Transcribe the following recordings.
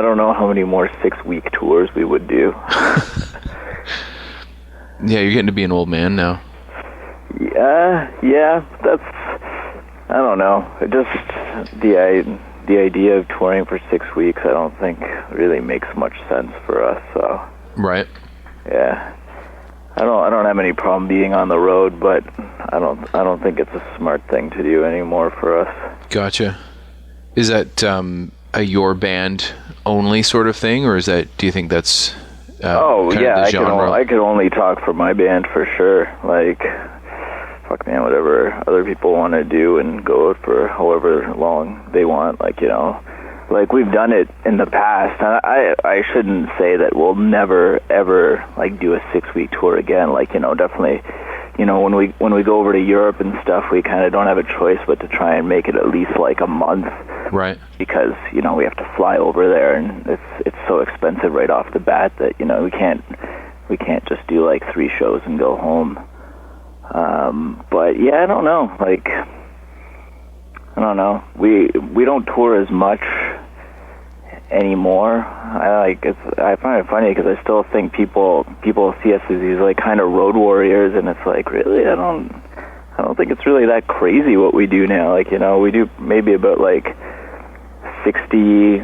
don't know how many more 6-week tours we would do. Yeah, you're getting to be an old man now. Yeah, I don't know. It just, the idea of touring for 6 weeks, I don't think really makes much sense for us, so. Right. Yeah. I don't have any problem being on the road, but I don't think it's a smart thing to do anymore for us. Gotcha. Is that a your band only sort of thing, or is that, do you think that's I can only talk for my band for sure. Like, fuck man, whatever other people want to do and go for however long they want, like, you know. Like, we've done it in the past, and I shouldn't say that we'll never, ever, like, do a 6-week tour again. Like, you know, definitely, you know, when we go over to Europe and stuff, we kind of don't have a choice but to try and make it at least, like, a month. Right. Because, you know, we have to fly over there, and it's so expensive right off the bat that, you know, we can't just do, like, 3 shows and go home. But, yeah, I don't know. Like, I don't know. We don't tour as much anymore. I find it funny because I still think people see us as these like kind of road warriors, and it's like, really, I don't think it's really that crazy what we do now. Like, you know, we do maybe about like 60.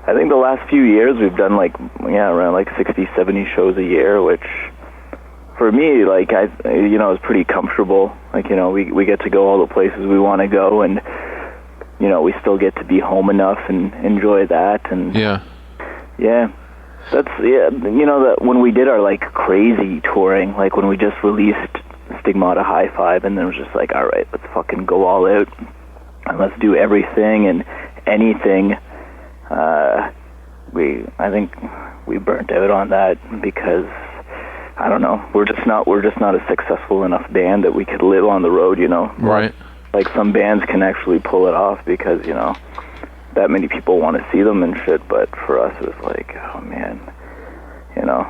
I think the last few years we've done like around like 60, 70 shows a year, which for me, like, is pretty comfortable. Like, you know, we get to go all the places we want to go, and, you know, we still get to be home enough and enjoy that. And you know, that when we did our, like, crazy touring, like when we just released Stigmata High Five, and then it was just like, all right, let's fucking go all out, and let's do everything and anything. I think we burnt out on that because, I don't know, we're just not a successful enough band that we could live on the road, you know. Right. Like, some bands can actually pull it off because, you know, that many people want to see them and shit, but for us it was like, oh man, you know,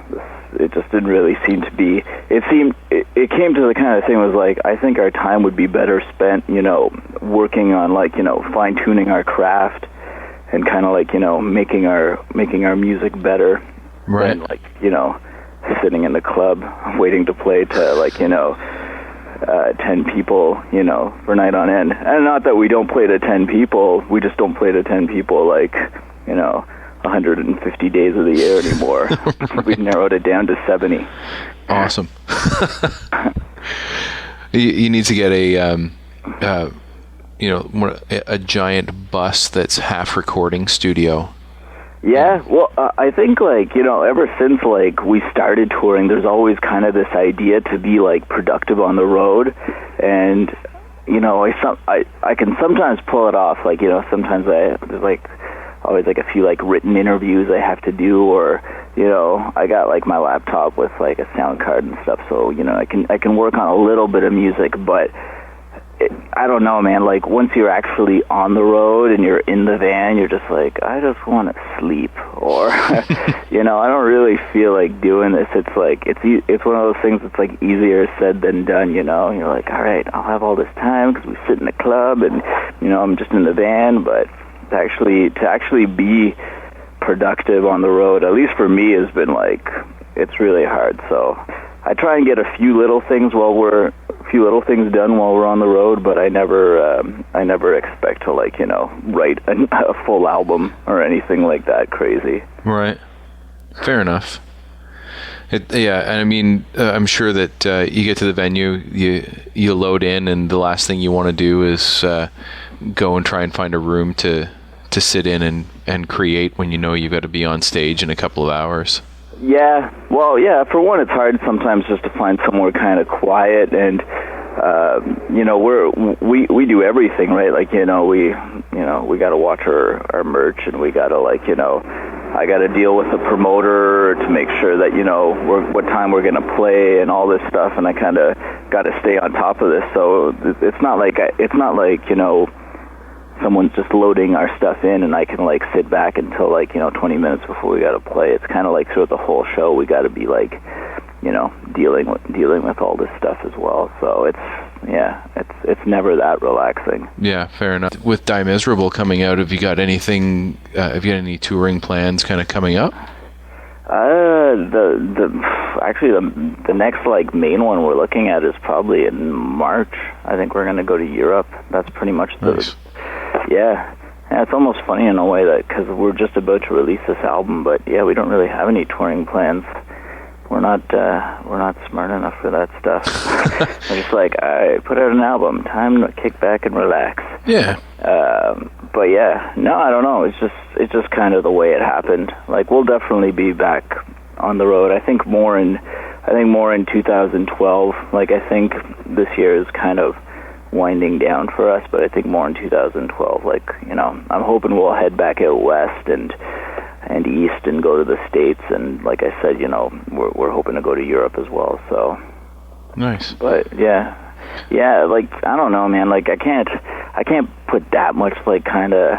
it just didn't really seem to be, it came to the kind of thing was like, I think our time would be better spent, you know, working on, like, you know, fine-tuning our craft and kind of like, you know, making our music better. Right. Than, like, you know, sitting in the club waiting to play to, like, you know, 10 people, you know, for night on end. And not that we don't play to 10 people, we just don't play to 10 people, like, you know, 150 days of the year anymore. Right. We've narrowed it down to 70. Awesome. You need to get a giant bus that's half recording studio. Yeah, well, I think, like, you know, ever since, like, we started touring, there's always kind of this idea to be, like, productive on the road, and, you know, I can sometimes pull it off, like, you know, sometimes there's, like, always, like, a few, like, written interviews I have to do, or, you know, I got, like, my laptop with, like, a sound card and stuff, so, you know, I can work on a little bit of music, but I don't know, man, like, once you're actually on the road and you're in the van, you're just like, I just want to sleep, or, you know, I don't really feel like doing this. It's like, it's one of those things that's, like, easier said than done, you know. You're like, all right, I'll have all this time because we sit in the club and, you know, I'm just in the van, but to actually be productive on the road, at least for me, has been, like, it's really hard. So I try and get a few little things done while we're on the road, but I never expect to, like, you know, write a full album or anything like that crazy. Right. Fair enough. And I mean, I'm sure that you get to the venue, you load in, and the last thing you want to do is go and try and find a room to sit in and create when you know you've got to be on stage in a couple of hours. Yeah, well, yeah, for one, it's hard sometimes just to find somewhere kind of quiet, and you know, we do everything, right? Like, you know, we got to watch our merch, and we got to, like, you know, I got to deal with the promoter to make sure that, you know, what time we're going to play and all this stuff, and I kind of got to stay on top of this. So it's not like, you know, someone's just loading our stuff in and I can, like, sit back until, like, you know, 20 minutes before we got to play. It's kind of like throughout the whole show we got to be, like, you know, dealing with all this stuff as well. So it's, yeah, it's never that relaxing. Yeah, fair enough. With Die Miserable coming out, have you got anything? Have you got any touring plans kind of coming up? The next like main one we're looking at is probably in March. I think we're gonna go to Europe. That's pretty much Nice. Yeah, it's almost funny in a way that because we're just about to release this album, but yeah, we don't really have any touring plans. We're not smart enough for that stuff. We're just like, all right, put out an album. Time to kick back and relax. Yeah. But yeah, no, I don't know. It's just kind of the way it happened. Like, we'll definitely be back on the road. I think more in 2012. Like, I think this year is kind of winding down for us, but I think more in 2012. Like, you know, I'm hoping we'll head back out west and east and go to the States, and like I said, you know, we're hoping to go to Europe as well. So Nice. but yeah, like, I don't know, man. Like, I can't put that much, like, kind of,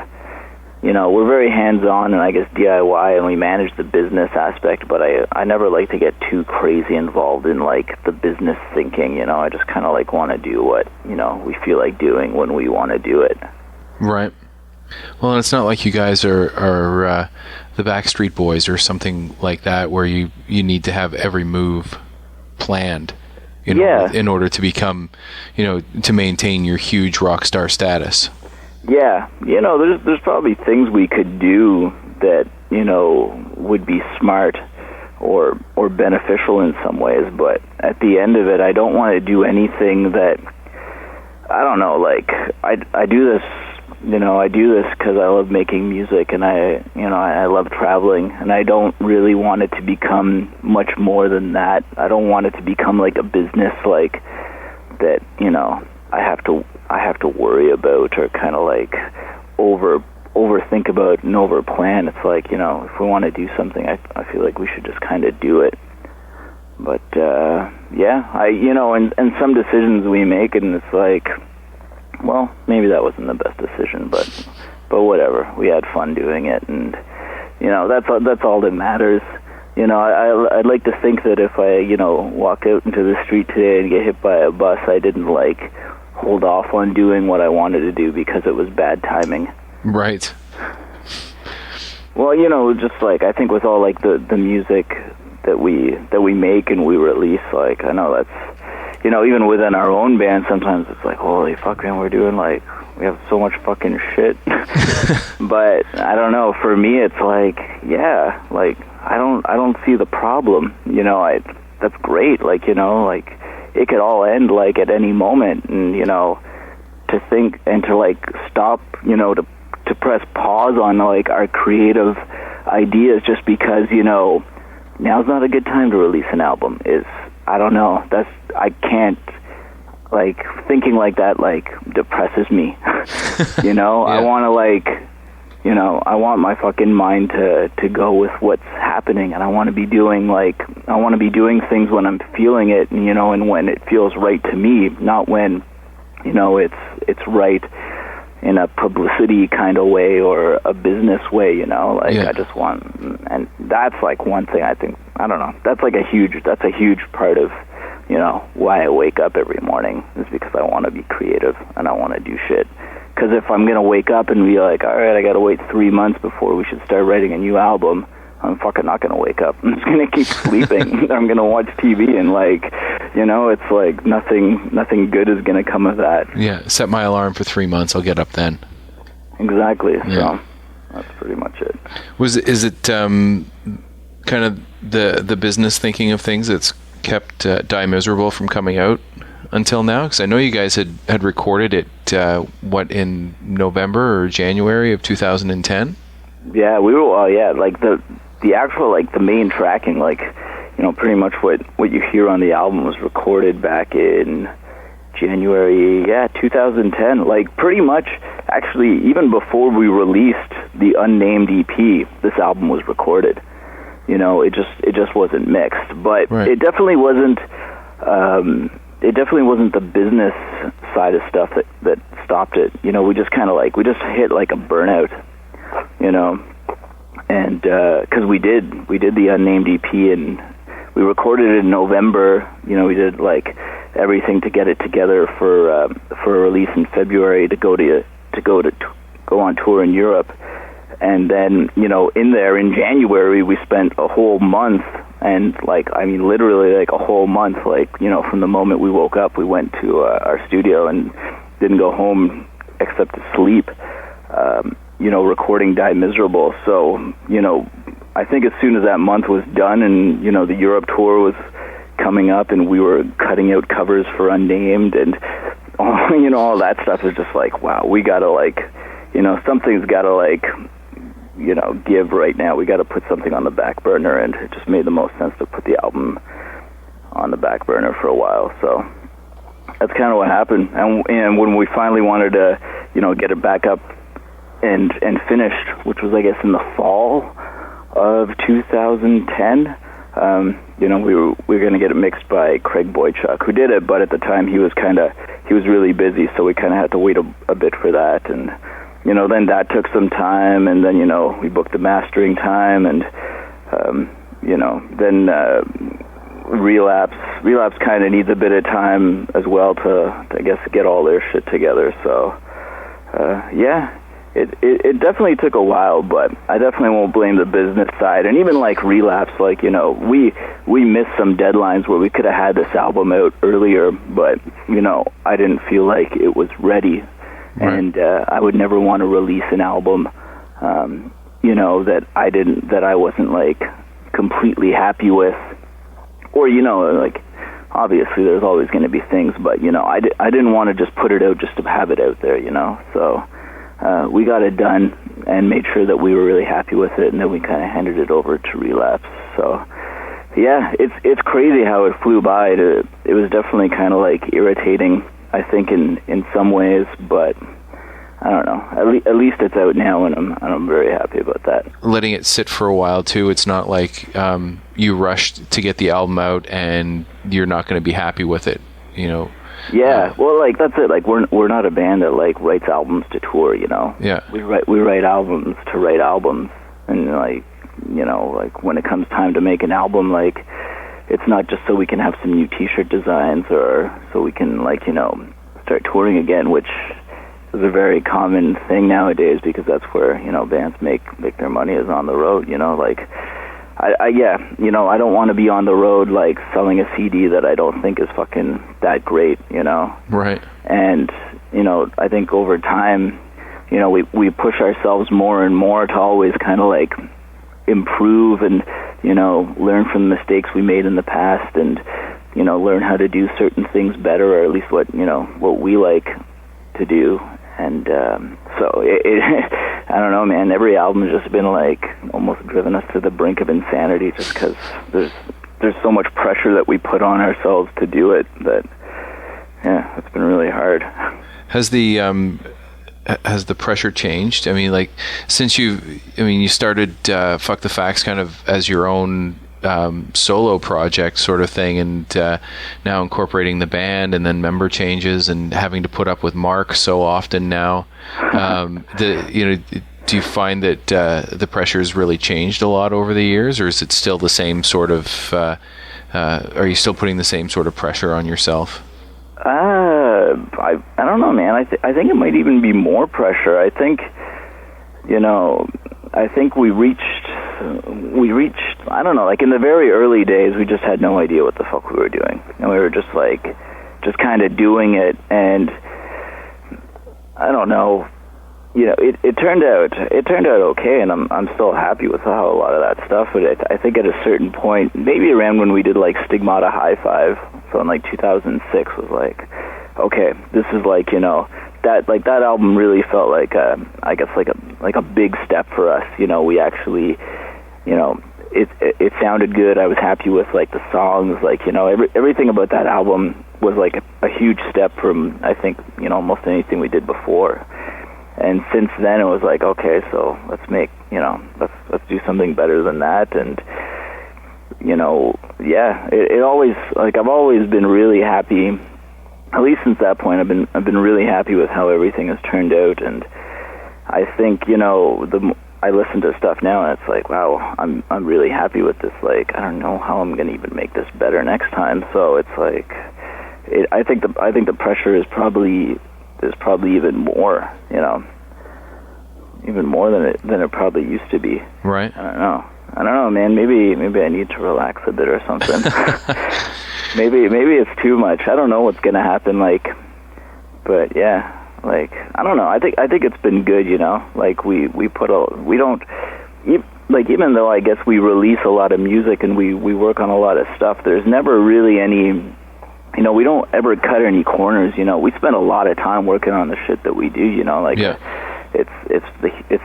you know, we're very hands-on and I guess DIY, and we manage the business aspect, but I never like to get too crazy involved in, like, the business thinking, you know. I just kind of, like, want to do what, you know, we feel like doing when we want to do it. Right. Well, and it's not like you guys are the Backstreet Boys or something like that, where you need to have every move planned in order to become, you know, to maintain your huge rock star status. Yeah, you know, there's probably things we could do that, you know, would be smart or beneficial in some ways, but at the end of it, I don't want to do anything that, I don't know, like, I do this, you know, I do this because I love making music, and I love traveling, and I don't really want it to become much more than that. I don't want it to become like a business, like, that, you know, I have to worry about or kind of like overthink about and overplan. It's like, you know, if we want to do something, I feel like we should just kind of do it. But yeah, you know, and some decisions we make, and it's like, well, maybe that wasn't the best decision, but whatever. We had fun doing it, and, you know, that's all that matters. You know, I'd like to think that if I, you know, walk out into the street today and get hit by a bus, I didn't, like, hold off on doing what I wanted to do because it was bad timing. Right. Well, you know, just like, I think with all, like, the music that we make and we release, like, I know that's, you know, even within our own band, sometimes it's like, holy fuck, man, we have so much fucking shit. But I don't know, for me, it's like, yeah, like, I don't see the problem, you know. That's great, like, you know, like, it could all end, like, at any moment, and, you know, to think and to, like, stop, you know, to press pause on, like, our creative ideas just because, you know, now's not a good time to release an album is, I don't know, I can't, like, thinking like that, like, depresses me. You know, yeah. I want to, like, you know, I want my fucking mind to go with what's happening, and I want to be doing things when I'm feeling it, and, you know, and when it feels right to me, not when, you know, it's right in a publicity kind of way or a business way, you know, like, yeah. I just want, and that's, like, one thing I think, I don't know, that's a huge part of, you know, why I wake up every morning, is because I want to be creative and I want to do shit. Because if I'm going to wake up and be like, all right, I got to wait 3 months before we should start writing a new album, I'm fucking not going to wake up. I'm just going to keep sleeping. I'm going to watch TV, and, like, you know, it's like nothing good is going to come of that. Yeah, set my alarm for 3 months. I'll get up then. Exactly. Yeah. So that's pretty much it. Is it kind of the business thinking of things that's kept Die Miserable from coming out until now? Because I know you guys had recorded it in November or January of 2010. Yeah, we were. Like the actual, like, the main tracking, like, you know, pretty much what you hear on the album was recorded back in January, 2010. Like, pretty much, actually, even before we released the unnamed EP, this album was recorded. You know, it just wasn't mixed, but right. It definitely wasn't. It definitely wasn't the business side of stuff that stopped it. You know, we just kind of, like, we just hit, like, a burnout. You know, and because we did the unnamed EP, and we recorded it in November. You know, we did, like, everything to get it together for a release in February to go on tour in Europe. And then, in January, we spent a whole month, and literally a whole month, from the moment we woke up, we went to our studio and didn't go home except to sleep, recording Die Miserable. So, I think as soon as that month was done and, the Europe tour was coming up and we were cutting out covers for Unnamed and, all that stuff was just like, wow, we gotta something's gotta give right now. We got to put something on the back burner, and it just made the most sense to put the album on the back burner for a while. So that's kind of what happened. And when we finally wanted to, get it back up and finished, which was, I guess, in the fall of 2010, we were going to get it mixed by Craig Boychuk, who did it, but at the time he was really busy, so we kind of had to wait a bit for that. And then that took some time, and then, we booked the mastering time, and, then Relapse kind of needs a bit of time as well to I guess, get all their shit together. So, it definitely took a while, but I definitely won't blame the business side. And even Relapse, we missed some deadlines where we could have had this album out earlier, but, I didn't feel like it was ready. Right. And I would never want to release an album, that I wasn't completely happy with, or obviously there's always going to be things, but I didn't want to just put it out just to have it out there, So we got it done and made sure that we were really happy with it, and then we kind of handed it over to Relapse. So yeah, it's crazy how it flew by. It was definitely kind of irritating, I think, in some ways, but I don't know. At least it's out now, and I'm very happy about that. Letting it sit for a while too. It's not like you rushed to get the album out and you're not going to be happy with it. Yeah, well, that's it. We're not a band that writes albums to tour. Yeah. We write albums to write albums, and when it comes time to make an album, it's not just so we can have some new T-shirt designs or so we can, start touring again, which is a very common thing nowadays because that's where, bands make their money is on the road, I don't want to be on the road, selling a CD that I don't think is fucking that great, Right. And, I think over time, we push ourselves more and more to always kind of, improve and, learn from the mistakes we made in the past and, learn how to do certain things better, or at least what we like to do. And so I don't know, man. Every album has just been almost driven us to the brink of insanity, just because there's so much pressure that we put on ourselves to do it that it's been really hard. Has the pressure changed? I mean, since you started Fuck the Facts kind of as your own solo project sort of thing, and now incorporating the band and then member changes and having to put up with Mark so often now, do you find that the pressure has really changed a lot over the years, or is it still the same sort of are you still putting the same sort of pressure on yourself? I don't know, man. I think it might even be more pressure. I think we reached, I don't know, in the very early days, we just had no idea what the fuck we were doing. And we were just kind of doing it, and I don't know, it turned out okay, and I'm still happy with how a lot of that stuff, but I think at a certain point, maybe around when we did Stigmata High Five, so in 2006, was okay, this is that album really felt like a big step for us. We actually, it sounded good. I was happy with the songs. Everything about that album was a huge step from, I think, almost anything we did before. And since then, it was okay, so let's make, let's do something better than that. And it always, I've always been really happy. At least since that point, I've been really happy with how everything has turned out, and I think I listen to stuff now, and it's wow, I'm really happy with this. I don't know how I'm gonna even make this better next time. So it's I think the pressure is probably even more, you know, even more than it probably used to be. Right. I don't know, man. Maybe I need to relax a bit or something. maybe it's too much. I don't know what's gonna happen. Like, but yeah, like I don't know. I think it's been good, you know. Like we don't. Like, even though I guess we release a lot of music and we work on a lot of stuff, there's never really any, you know, we don't ever cut any corners, you know. We spend a lot of time working on the shit that we do, you know. Like, yeah. It's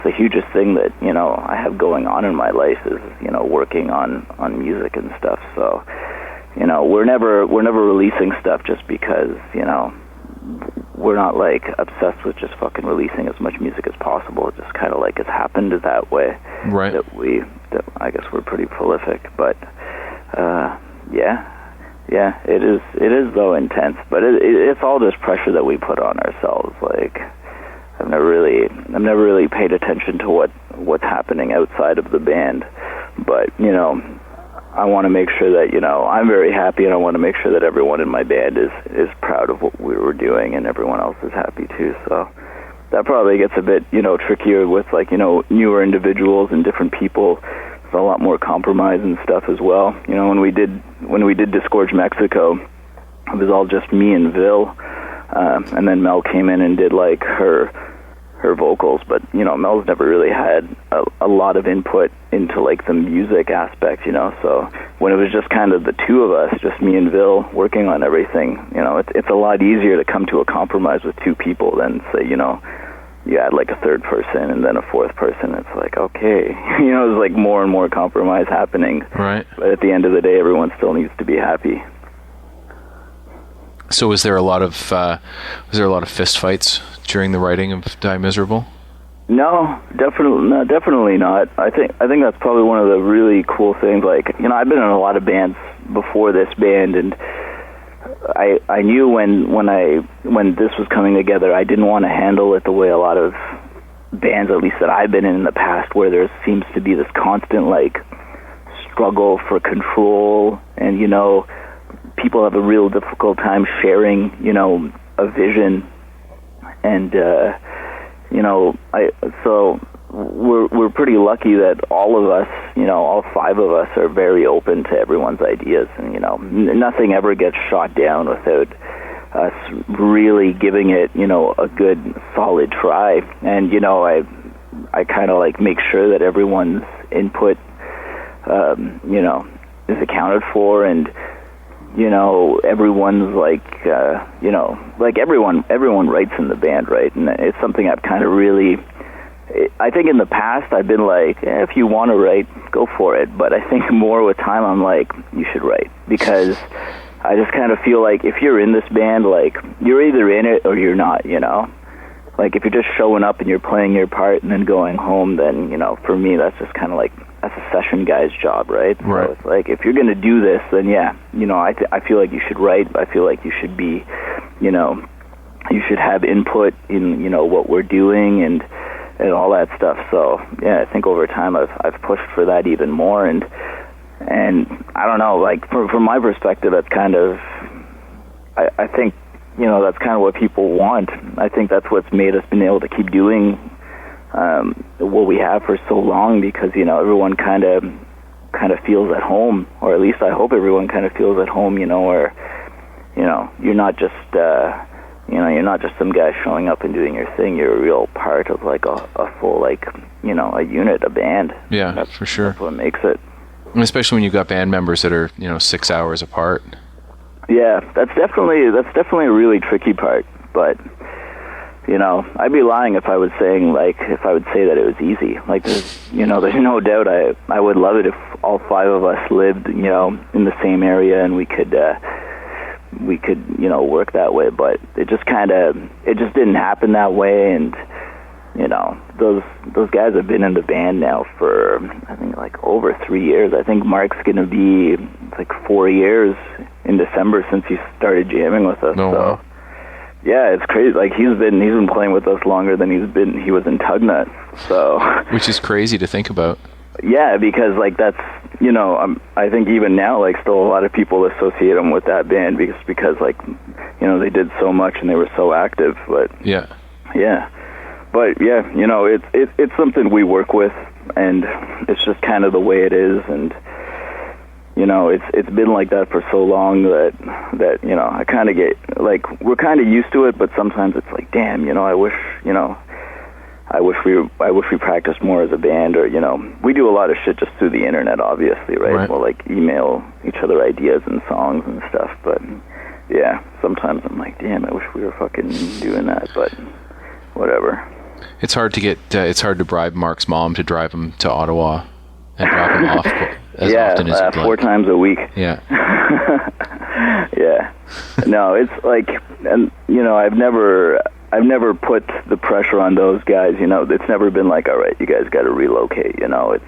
the hugest thing that, you know, I have going on in my life is, you know, working on music and stuff. So, you know, we're never releasing stuff just because, you know, we're not like obsessed with just fucking releasing as much music as possible. It just kind of like it's happened that way. Right. That I guess we're pretty prolific, but yeah, it is though intense. But it's all this pressure that we put on ourselves. Like I've never really paid attention to what's happening outside of the band, but you know, I want to make sure that, you know, I'm very happy, and I want to make sure that everyone in my band is proud of what we were doing, and everyone else is happy too. So that probably gets a bit, you know, trickier with, like, you know, newer individuals and different people. There's a lot more compromise and stuff as well. You know, when we did Disgorge Mexico, it was all just me and Vil, and then Mel came in and did like her vocals, but you know, Mel's never really had a lot of input into like the music aspect, you know. So when it was just kind of the two of us, just me and Vil working on everything, you know, it's a lot easier to come to a compromise with two people than say, you know, you add like a third person and then a fourth person. It's like, okay, you know, there's like more and more compromise happening. Right. But at the end of the day, everyone still needs to be happy. So was there a lot of fist fights during the writing of Die Miserable? No, definitely not. I think that's probably one of the really cool things. Like, you know, I've been in a lot of bands before this band, and I knew when this was coming together, I didn't want to handle it the way a lot of bands, at least that I've been in the past, where there seems to be this constant like struggle for control, and you know, people have a real difficult time sharing, you know, a vision, and you know, so we're pretty lucky that all of us, you know, all five of us are very open to everyone's ideas, and you know, nothing ever gets shot down without us really giving it, you know, a good solid try. And you know, I kind of like make sure that everyone's input, you know, is accounted for, and you know, everyone's like, you know, like everyone writes in the band, right? And it's something I've kind of really, I think in the past I've been like, if you want to write, go for it. But I think more with time I'm like, you should write, because I just kind of feel like if you're in this band, like you're either in it or you're not, you know? Like if you're just showing up and you're playing your part and then going home, then, you know, for me that's just kind of like, that's a session guy's job, right? Right. So it's like, if you're going to do this, then yeah, you know, I feel like you should write. I feel like you should be, you know, you should have input in, you know, what we're doing and all that stuff. So yeah, I think over time I've pushed for that even more, and I don't know, like from my perspective, that's kind of, I think, you know, that's kind of what people want. I think that's what's made us been able to keep doing what we have for so long, because, you know, everyone kind of feels at home, or at least I hope everyone kind of feels at home, you know, where, you know, you're not just, you know, you're not just some guy showing up and doing your thing. You're a real part of like a full, like, you know, a unit, a band. Yeah, that's for sure. That's what makes it. And especially when you've got band members that are, you know, 6 hours apart. Yeah, that's definitely a really tricky part, but, you know, I'd be lying if I was saying, like, if I would say that it was easy. Like, there's no doubt I would love it if all five of us lived, you know, in the same area, and we could, you know, work that way. But it just didn't happen that way. And, you know, those guys have been in the band now for, I think, like over 3 years. I think Mark's gonna be like 4 years in December since he started jamming with us. No, so. wow. Yeah, it's crazy. Like he's been playing with us longer than he was in Tugnut. So, which is crazy to think about. Yeah, because like that's, you know, I think even now, like, still a lot of people associate them with that band because like, you know, they did so much and they were so active. But yeah. But yeah, you know, it's something we work with, and it's just kind of the way it is. And you know, it's been like that for so long that you know, I kind of get like, we're kind of used to it, but sometimes it's like, damn, you know, I wish we practiced more as a band, or, you know, we do a lot of shit just through the internet, obviously, right? We'll like email each other ideas and songs and stuff, but yeah, sometimes I'm like, damn, I wish we were fucking doing that, but whatever. It's hard to bribe Mark's mom to drive him to Ottawa and drop him off as often as you'd like. 4 times a week. Yeah. Yeah. No, it's like, and you know, I've never put the pressure on those guys, you know. It's never been like, all right, you guys got to relocate, you know. It's,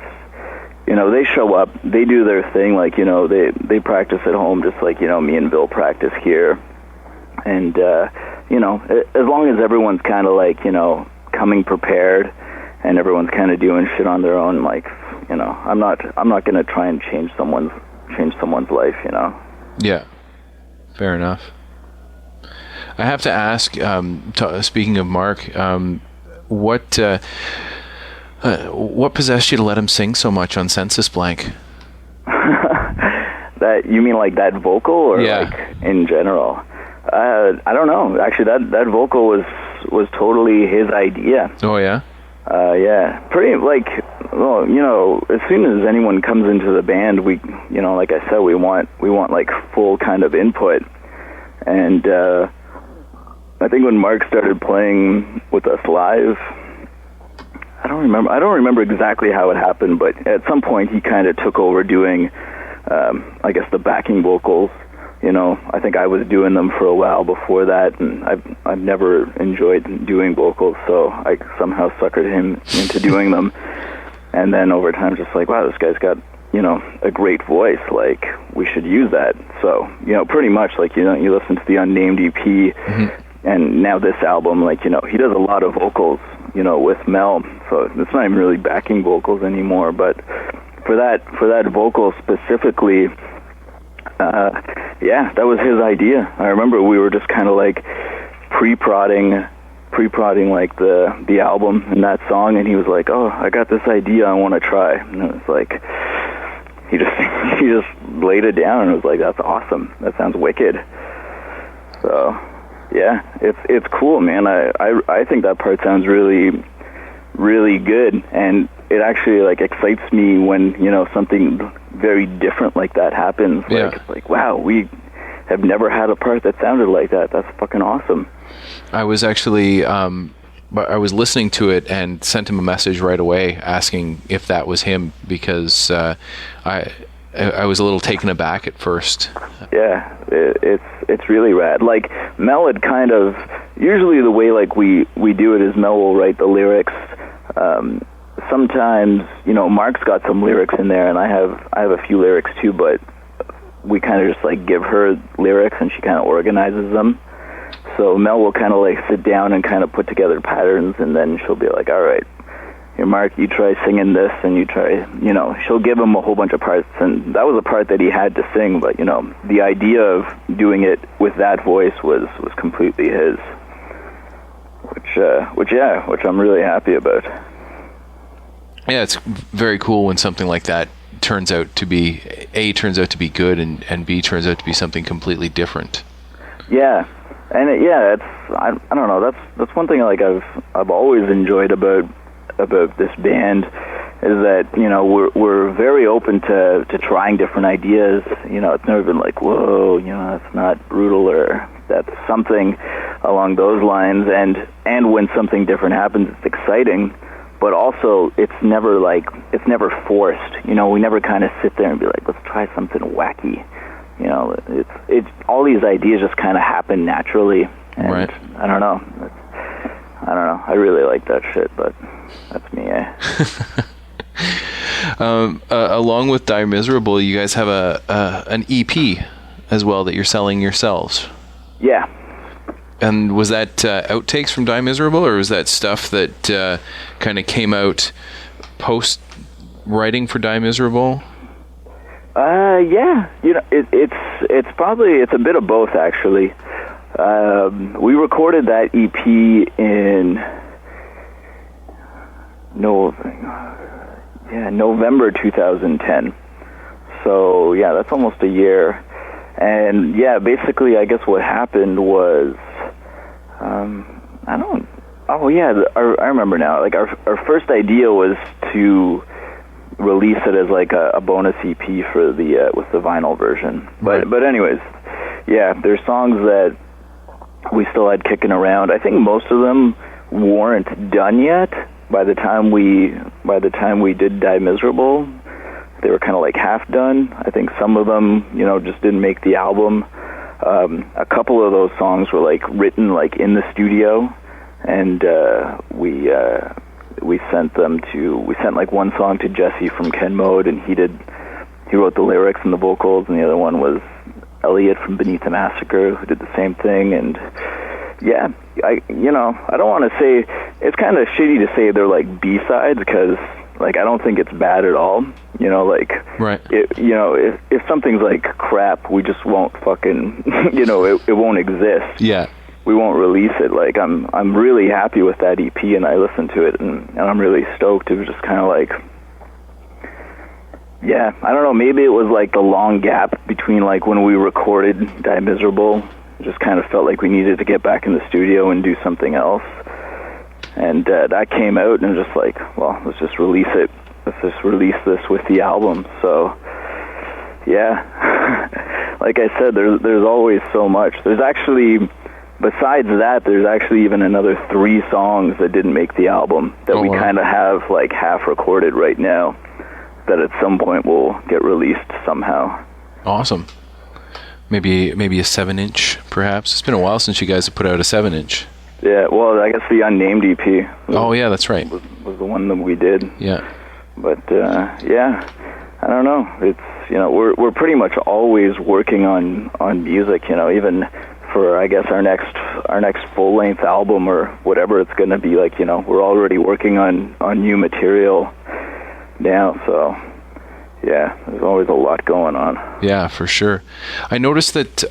you know, they show up, they do their thing, like, you know, they practice at home just like, you know, me and Bill practice here. And, you know, as long as everyone's kind of like, you know, coming prepared and everyone's kind of doing shit on their own, like, you know, I'm not going to try and change someone's life, you know. Yeah. Fair enough. I have to ask, speaking of Mark, what possessed you to let him sing so much on Census Blank? That, you mean like that vocal, or like in general? I don't know. Actually, that vocal was totally his idea. Oh yeah. Yeah, pretty like, well, you know, as soon as anyone comes into the band, we, you know, like I said, we want like full kind of input, and I think when Mark started playing with us live, I don't remember exactly how it happened, but at some point he kind of took over doing, I guess, the backing vocals. You know, I think I was doing them for a while before that, and I've never enjoyed doing vocals, so I somehow suckered him into doing them. And then over time, just like, wow, this guy's got, you know, a great voice, like, we should use that. So, you know, pretty much, like, you know, you listen to the Unnamed EP, mm-hmm. and now this album, like, you know, he does a lot of vocals, you know, with Mel, so it's not even really backing vocals anymore, but for that vocal specifically, yeah, that was his idea. I remember we were just kind of like pre-prodding like the album and that song, and he was like, "Oh, I got this idea I want to try." And it was like, he just laid it down, and it was like, "That's awesome. That sounds wicked." So, yeah, it's cool, man. I think that part sounds really, really good, and it actually like excites me when, you know, something very different like that happens. Like, it's like, wow, we have never had a part that sounded like that. That's fucking awesome. I was actually, I was listening to it and sent him a message right away asking if that was him, because I was a little taken aback at first. Yeah, it's really rad. Like, Mel had kind of, usually the way like we do it is Mel will write the lyrics. Sometimes, you know, Mark's got some lyrics in there, and I have a few lyrics too, but we kind of just like give her lyrics and she kind of organizes them. So Mel will kind of like sit down and kind of put together patterns, and then she'll be like, all right, here, Mark, you try singing this, and you try, you know, she'll give him a whole bunch of parts, and that was a part that he had to sing, but, you know, the idea of doing it with that voice was completely his, which I'm really happy about. Yeah, it's very cool when something like that turns out to be good, and B, turns out to be something completely different. Yeah, and I don't know. That's one thing like I've always enjoyed about this band, is that, you know, we're very open to trying different ideas. You know, it's never been like, whoa, you know, that's not brutal, or that's something along those lines. And when something different happens, it's exciting. But also, it's never forced. You know, we never kind of sit there and be like, let's try something wacky. You know, it's all these ideas just kind of happen naturally. And right. I don't know. I really like that shit, but that's me, along with Die Miserable, you guys have an EP as well that you're selling yourselves. Yeah. And was that outtakes from Die Miserable, or was that stuff that kind of came out post writing for Die Miserable? Yeah, it's probably a bit of both actually. We recorded that EP in November 2010. So yeah, that's almost a year. And yeah, basically, I guess what happened was, I remember now. Like our first idea was to release it as like a bonus EP for the with the vinyl version. But anyways, yeah, there's songs that we still had kicking around. I think most of them weren't done yet by the time we did Die Miserable. They were kind of like half done. I think some of them, just didn't make the album. A couple of those songs were like written like in the studio, and we sent like one song to Jesse from Ken Mode, and he wrote the lyrics and the vocals, and the other one was Elliot from Beneath the Massacre, who did the same thing. And yeah, I don't want to say, it's kind of shitty to say they're like B-sides, because like I don't think it's bad at all. Right. If something's like crap, we just won't fucking, it won't exist. Yeah. We won't release it. Like I'm really happy with that EP, and I listened to it, and I'm really stoked. It was just kind of like, yeah, I don't know, maybe it was like the long gap between like when we recorded Die Miserable. It just kind of felt like we needed to get back in the studio and do something else. And that came out, and just like, well, let's just release it. Let's just release this with the album. So, yeah, like I said, there's always so much. There's actually, besides that, there's actually even another 3 songs that didn't make the album that we kind of have like half recorded right now, that at some point will get released somehow. Awesome. Maybe a 7-inch, perhaps. It's been a while since you guys have put out a 7-inch. Yeah, well, I guess the Unnamed EP. Oh yeah, that's right. Was the one that we did. Yeah. But yeah, I don't know. It's we're pretty much always working on music. Even for I guess our next full length album or whatever it's going to be. Like we're already working on new material now. So yeah, there's always a lot going on. Yeah, for sure. I noticed that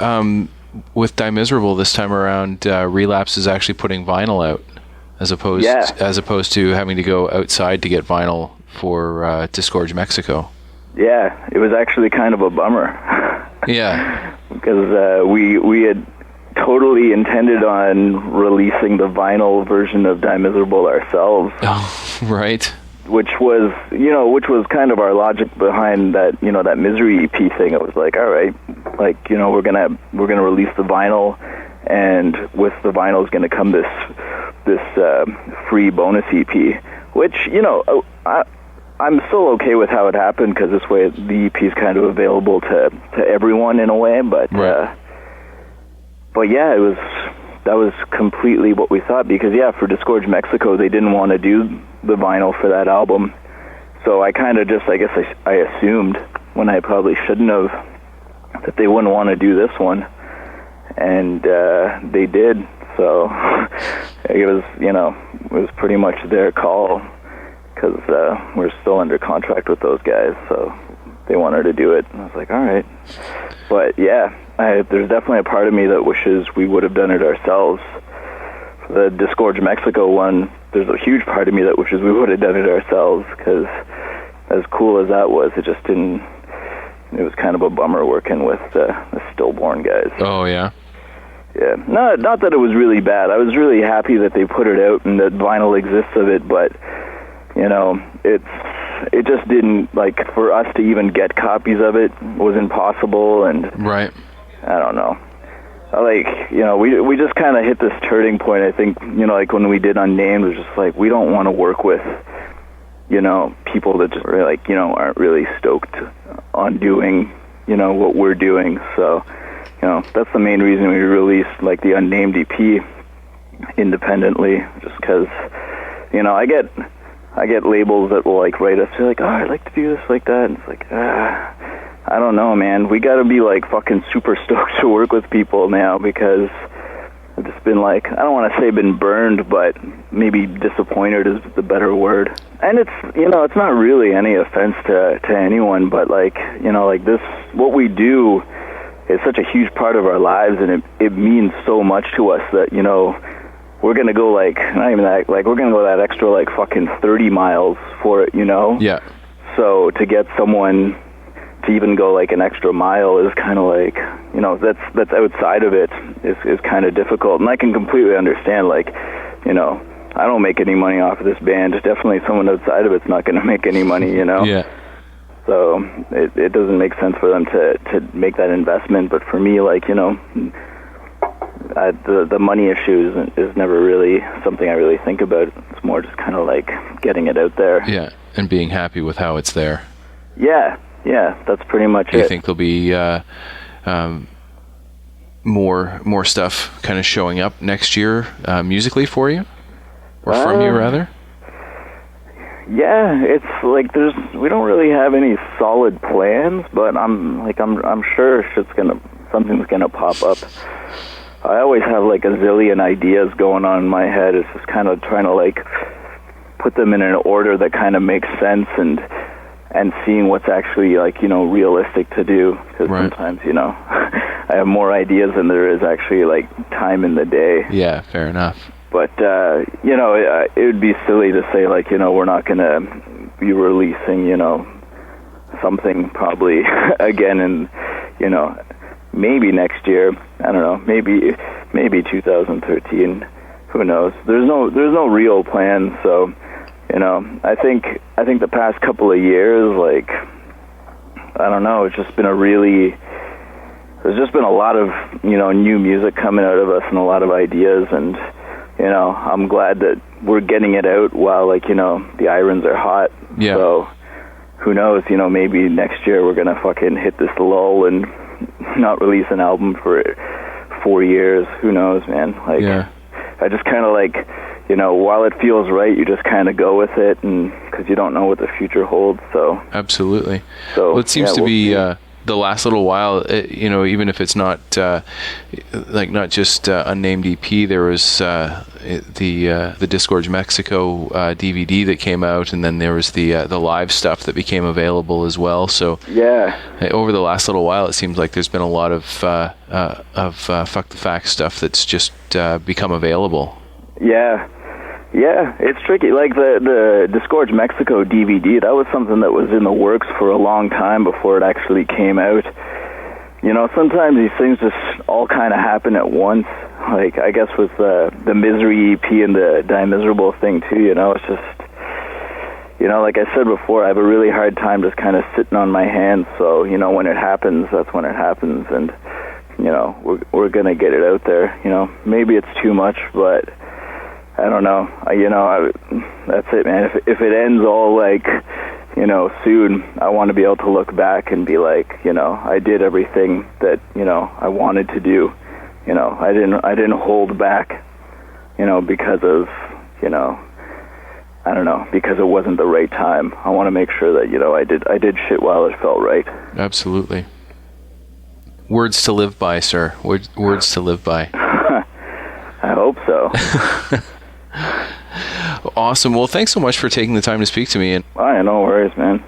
with Die Miserable this time around, Relapse is actually putting vinyl out as opposed to having to go outside to get vinyl for Disgorge Mexico. Yeah, it was actually kind of a bummer. Yeah, because we had totally intended on releasing the vinyl version of Die Miserable ourselves. Oh, right. Which was kind of our logic behind that, that Misery EP thing. It was like, all right, like, we're gonna release the vinyl, and with the vinyl is gonna come this free bonus EP, which, I'm still okay with how it happened, because this way the EP is kind of available to everyone in a way, but right. But yeah, that was completely what we thought, because yeah, for Disgorge Mexico, they didn't want to do the vinyl for that album. So I kind of just, I guess I assumed, when I probably shouldn't have, that they wouldn't want to do this one. And they did. So it was pretty much their call, because we're still under contract with those guys. So they wanted to do it. And I was like, all right. But yeah, there's definitely a part of me that wishes we would have done it ourselves. The Disgorge Mexico one, there's a huge part of me that wishes we would have done it ourselves, because as cool as that was, it just didn't. It was kind of a bummer working with the Stillborn guys. Oh yeah. Yeah, not that it was really bad. I was really happy that they put it out and that vinyl exists of it, but it just didn't, like, for us to even get copies of it was impossible. And right. I don't know. Like, we just kind of hit this turning point, I think, like when we did Unnamed, it was just like, we don't want to work with, people that just really, like, aren't really stoked on doing, what we're doing. So, that's the main reason we released, like, the Unnamed EP independently, just because, I get labels that will, like, write us, they're like, oh, I'd like to do this, like that, and it's like, I don't know, man. We gotta be like fucking super stoked to work with people now, because I've just been like, I don't want to say been burned, but maybe disappointed is the better word. And it's, it's not really any offense to anyone, but like, like this, what we do is such a huge part of our lives, and it means so much to us that, we're going to go like, not even that, like we're going to go that extra like fucking 30 miles for it, Yeah. So to get someone to even go like an extra mile is kind of like, that's outside of it is kind of difficult. And I can completely understand, like, I don't make any money off of this band. Definitely someone outside of it's not going to make any money, Yeah. So it doesn't make sense for them to make that investment. But for me, like, the money issue is never really something I really think about. It's more just kind of like getting it out there. Yeah, and being happy with how it's there. Yeah, that's pretty much it. Do you think there'll be more stuff kind of showing up next year musically for you? Or from you, rather? Yeah, it's like we don't really have any solid plans, but I'm sure something's gonna pop up. I always have like a zillion ideas going on in my head. It's just kind of trying to like put them in an order that kind of makes sense and seeing what's actually like, realistic to do. Because sometimes, I have more ideas than there is actually like time in the day. Yeah, fair enough. But, it would be silly to say like, we're not going to be releasing, something probably again in, maybe next year. I don't know, maybe 2013. Who knows? There's no real plan. So, I think the past couple of years, like, I don't know, there's just been a lot of, new music coming out of us and a lot of ideas, and, I'm glad that we're getting it out while, like, the irons are hot. Yeah. So, who knows, maybe next year we're gonna fucking hit this lull and not release an album for 4 years. Who knows, man? Like, yeah. I just kind of like, while it feels right, you just kind of go with it, and because you don't know what the future holds. So absolutely. So well, it seems to be the last little while. Even if it's not not just unnamed EP, there was the Disgorge Mexico DVD that came out, and then there was the live stuff that became available as well. So yeah, over the last little while, it seems like there's been a lot of Fuck the Facts stuff that's just become available. Yeah, it's tricky. Like the Disgorge Mexico DVD, that was something that was in the works for a long time before it actually came out. Sometimes these things just all kind of happen at once. Like, I guess with the Misery EP and the Die Miserable thing too, it's just, like I said before, I have a really hard time just kind of sitting on my hands. So, when it happens, that's when it happens. And, we're going to get it out there. Maybe it's too much, but I don't know. That's it, man. If it ends all like, soon, I want to be able to look back and be like, I did everything that, I wanted to do. I didn't hold back, because of, I don't know, because it wasn't the right time. I want to make sure that, I did shit while it felt right. Absolutely. Words to live by, sir. Words to live by. I hope so. Awesome. Well, thanks so much for taking the time to speak to me. No worries, man.